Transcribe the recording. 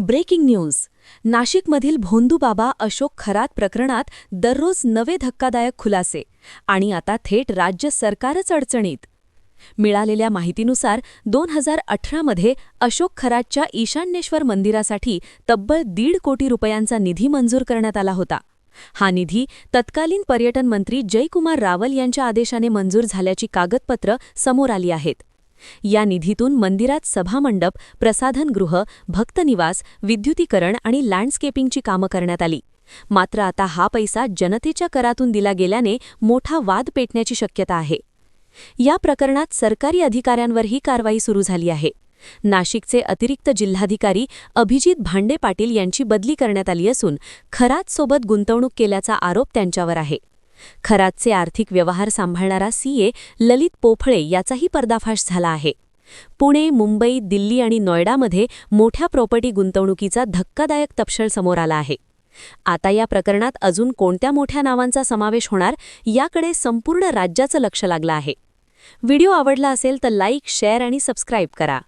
Breaking news. नाशिकमधील भोंदूबाबा अशोक खरात प्रकरणात दररोज नवे धक्कादायक खुलासे आणि आता थेट राज्य सरकारच अडचणीत. मिळालेल्या माहितीनुसार 2018 मध्ये अशोक खरातच्या ईशान्येश्वर मंदिरासाठी तब्बल 1.5 कोटी रुपयांचा निधी मंजूर करण्यात आला होता. हा निधी तत्कालीन पर्यटन मंत्री जयकुमार रावल यांच्या आदेशाने मंजूर झाल्याची कागदपत्र समोर आली आहेत. या निधीतून मंदिरात सभामंडप, प्रसाधनगृह, भक्तनिवास, विद्युतीकरण आणि लँडस्केपिंगची कामं करण्यात आली. मात्र आता हा पैसा जनतेच्या करातून दिला गेल्याने मोठा वाद पेटण्याची शक्यता आहे. या प्रकरणात सरकारी अधिकाऱ्यांवरही कारवाई सुरू झाली आहे. नाशिकचे अतिरिक्त जिल्हाधिकारी अभिजित भांडे पाटील यांची बदली करण्यात आली असून खरातसोबत गुंतवणूक केल्याचा आरोप त्यांच्यावर आहे. खरातचे आर्थिक व्यवहार सांभाळणारा सीए ललित पोफळे याचाही पर्दाफाश झाला आहे. पुणे, मुंबई, दिल्ली आणि नोएडामध्ये मोठ्या प्रॉपर्टी गुंतवणुकीचा धक्कादायक तपशील समोर आला आहे. आता या प्रकरणात अजून कोणत्या मोठ्या नावांचा समावेश होणार याकडे संपूर्ण राज्याचं लक्ष लागलं आहे. व्हिडिओ आवडला असेल तर लाईक, शेअर आणि सबस्क्राईब करा.